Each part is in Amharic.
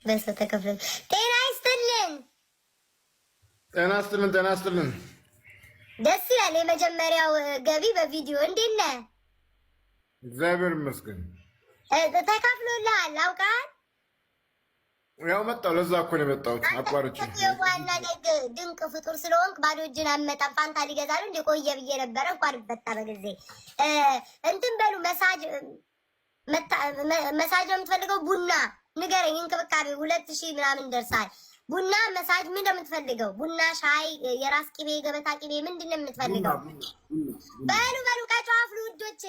በሰው ተከፍለ ጤና ይስጥልን። ጤና ይስጥልን። ደስ ይላል። የመጀመሪያው ገቢ በቪዲዮ እንዴት ነህ? እግዚአብሔር ይመስገን። ተከፍሎልሃል አውቃል? ያው መጣሁ። ለዛ እኮ ነው የመጣሁት። አቋርጬ ዋና ድንቅ ፍጡር ስለሆንክ ባዶ እጅን አመጣም። ፋንታ ሊገዛሉ እንደ ቆየ ብዬ ነበረ። እንኳን በጣ በጊዜ እንትን በሉ መሳጅ ነው የምትፈልገው? ቡና ንገረኝ። እንክብካቤ 2000 ምናምን ደርሳል። ቡና መሳጅ ምን እንደምትፈልገው? ቡና፣ ሻይ፣ የራስ ቅቤ፣ ገበታ ቅቤ ምንድን ነው የምትፈልገው? በሉ ቀጫው አፍሉ ውዶቼ።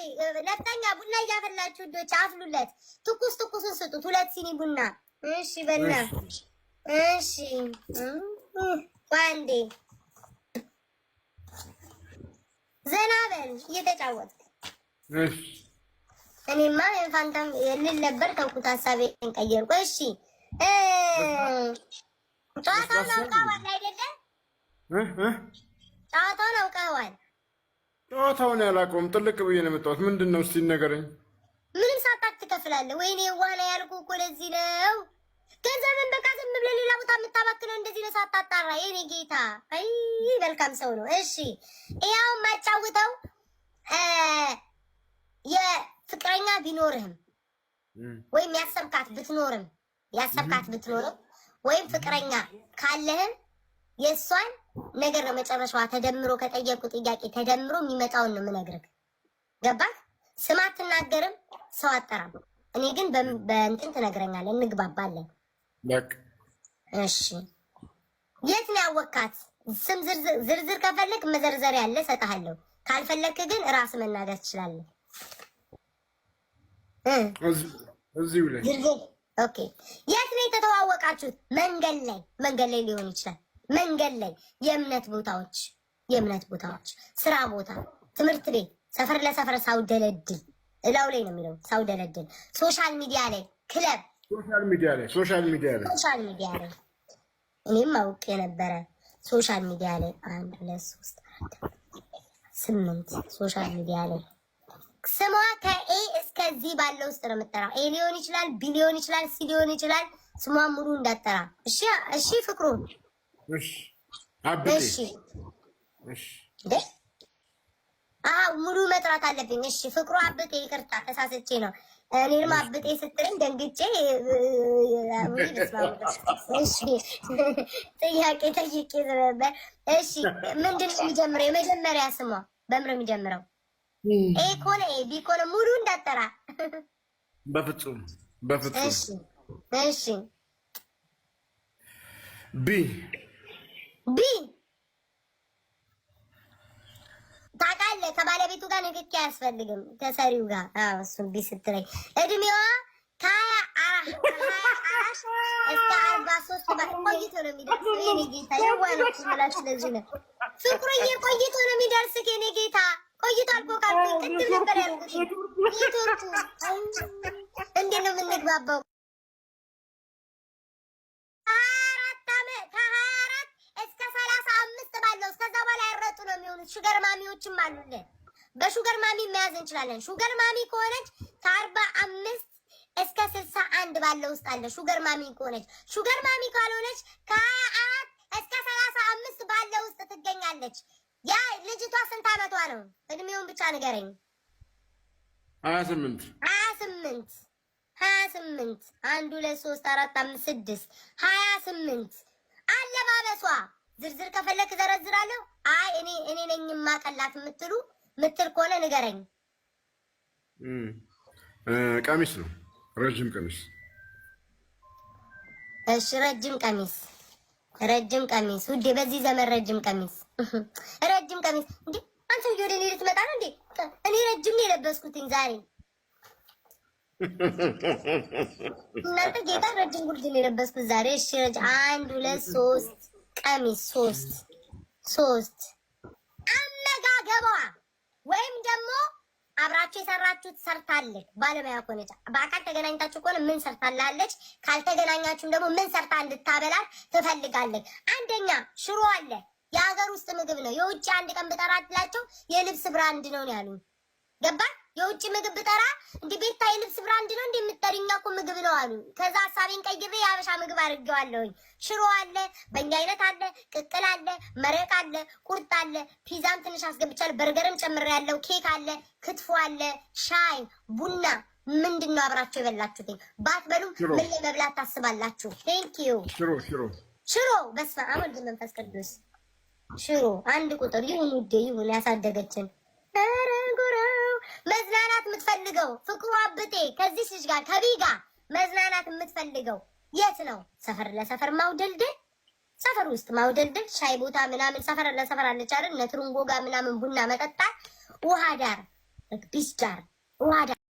ነፍጠኛ ቡና እያፈላችሁ ውዶቼ አፍሉለት። ትኩሱን ስጡት። 2 ሲኒ ቡና። እሺ በልና እሺ ዋንዴ ዘና በል እየተጫወትክ። እኔማ የፋንታም ልል ነበር ተውኩት፣ ሀሳቤን ቀየርኩ። እሺ ጨዋታውን አውቀዋል አይደለ? ጨዋታውን አውቀዋል። ጨዋታውን ያላውቀውም ጥልቅ ብዬ ነው የመጣሁት። ምንድን ነው እስቲ ንገረኝ። ምንም ሳታውቅ ትከፍላለህ? ወይኔ ዋና ያልኩህ እኮ ለዚህ ነው። ገንዘብን በቃ ዝም ብለህ ሌላ ቦታ የምታባክነው እንደዚህ ነው ሳታጣራ። የኔ ጌታ አይ መልካም ሰው ነው። እሺ ያው ማጫውተው የፍቅረኛ ቢኖርህም ወይም ያሰብካት ብትኖርም ወይም ፍቅረኛ ካለህም የእሷን ነገር ነው መጨረሻዋ ተደምሮ ከጠየቁ ጥያቄ ተደምሮ የሚመጣውን ነው የምነግርህ። ገባህ? ስም አትናገርም፣ ሰው አጠራም። እኔ ግን በእንትን ትነግረኛለህ፣ እንግባባለን። በቃ እሺ። የት ነው ያወካት? ስም ዝርዝር ከፈለክ መዘርዘር ያለ እሰጥሃለሁ። ካልፈለክ ግን ራስ መናገር ትችላለህ። እዚሁ ላይ ኦኬ። የት ነው የተተዋወቃችሁት? መንገድ ላይ ሊሆን ይችላል። መንገድ ላይ፣ የእምነት ቦታዎች፣ ስራ ቦታ፣ ትምህርት ቤት፣ ሰፈር ለሰፈር ሳውደለድል እላው ላይ ነው የሚለው ሳውደለድል፣ ሶሻል ሚዲያ ላይ፣ ክለብ፣ ሶሻል ሚዲያ ላይ እኔም አውቄ የነበረ ሶሻል ሚዲያ ላይ 1 2 3 4 8 ሶሻል ሚዲያ ላይ ስሟ ከኤ እስከዚህ ባለው ውስጥ ነው የምጠራው። ኤ ሊሆን ይችላል፣ ቢ ሊሆን ይችላል፣ ሲ ሊሆን ይችላል። ስሟ ሙሉ እንዳጠራ። እሺ ፍቅሩ። እሺ አብጤ። እሺ ሙሉ መጥራት አለብኝ። እሺ ፍቅሩ አብጤ። ይቅርታ ተሳስቼ ነው። እኔንም አብጤ ስትለኝ ደንግጬ እሺ ጥያቄ ጠይቄ ነበር። እሺ ምንድን ነው የሚጀምረው? የመጀመሪያ ስሟ በምንድን ነው የሚጀምረው? ኤ ኮነ ኤ፣ ቢ ኮነ ሙሉ እንዳጠራ። በፍጹም እሺ ቢ ታውቃለህ፣ ከባለቤቱ ጋር ንክኪ አያስፈልግም፣ ከሰሪው ጋር። እሱም ቢ ስትለኝ እድሜዋ ከ24 እስከ 43 ቆይቶ ነው የሚደርስ። የኔ ጌታ የዋነች ምላችሁ ለዚህ ነው ፍቅሩዬ፣ ቆይቶ ነው የሚደርስ። የኔ ጌታ ቆይቷል እኮ ካልኩኝ ቅድም ነበር ያልኩት። ይቱርቱ እንዴት ነው የምንግባባው? 24 ዓመት ከ24 እስከ 35 ባለው እስከዛ በኋላ ያረጡ ነው የሚሆኑት። ሹገር ማሚዎችም አሉልን። በሹገር ማሚ መያዝ እንችላለን። ሹገር ማሚ ከሆነች ከ45 እስከ 61 ባለው ውስጥ አለ ሹገር ማሚ ከሆነች። ሹገር ማሚ ካልሆነች ከ24 እስከ 35 ባለው ውስጥ ትገኛለች። ያ ልጅቷ ስንት ዓመቷ ነው? እድሜውን ብቻ ንገረኝ። 28 1 2 3 4 5 6 28 አለባበሷ ዝርዝር ከፈለክ ዘረዝራለሁ። አይ እኔ ነኝ የማቀላት ምትል ከሆነ ንገረኝ። ቀሚስ ነው፣ ረጅም ቀሚስ። እሺ ረጅም ቀሚስ ውዴ፣ በዚህ ዘመን ረጅም ቀሚስ እንዴ! አንተ ወደ እኔ ልትመጣ ነው እንዴ? እኔ ረጅም ነው የለበስኩትኝ ዛሬ። እናንተ ጌታ ረጅም ጉርድ ነው የለበስኩት ዛሬ። እሺ 1 2 3 ቀሚስ 3 አመጋገቧ ወይም ደግሞ አብራችሁ የሰራችሁት ሰርታለች። ባለሙያ ከሆነች በአካል ተገናኝታችሁ ከሆነ ምን ሰርታላለች፣ ካልተገናኛችሁም ደግሞ ምን ሰርታ እንድታበላት ትፈልጋለች። አንደኛ ሽሮ አለ፣ የሀገር ውስጥ ምግብ ነው። የውጭ አንድ ቀን ብጠራላቸው የልብስ ብራንድ ነው ያሉኝ። ገባ? የውጭ ምግብ ብጠራ እንደ ቤታይ ልብስ ብራንድ ነው እንደምትጠሪኛ እኮ ምግብ ነው አሉ። ከዛ ሀሳቤን ቀይሬ የሀበሻ ምግብ አድርጌዋለሁኝ። ሽሮ አለ፣ በእኛ አይነት አለ፣ ቅቅል አለ፣ መረቅ አለ፣ ቁርጥ አለ፣ ፒዛም ትንሽ አስገብቻለሁ፣ በርገርም ጨምሬያለሁ፣ ኬክ አለ፣ ክትፎ አለ፣ ሻይ ቡና። ምንድን ነው አብራችሁ የበላችሁት? ባትበሉም ምን ለመብላት ታስባላችሁ? ቴንክ ዩ ሽሮ በስመ አብ ወወልድ ወመንፈስ ቅዱስ። ሽሮ አንድ ቁጥር ይሁን ውዴ ይሁን። ያሳደገችን ኧረ ጎራው መዝናናት የምትፈልገው ፍቅሩ አብጤ ከዚህ ልጅ ጋር ከቢጋ መዝናናት የምትፈልገው የት ነው? ሰፈር ለሰፈር ማውደልደል፣ ሰፈር ውስጥ ማውደልደል፣ ሻይ ቦታ ምናምን ሰፈር ለሰፈር አለች አይደል? ነትሩንጎ ጋር ምናምን ቡና መጠጣት፣ ውሃ ዳር ቢች ዳር ውሃ ዳር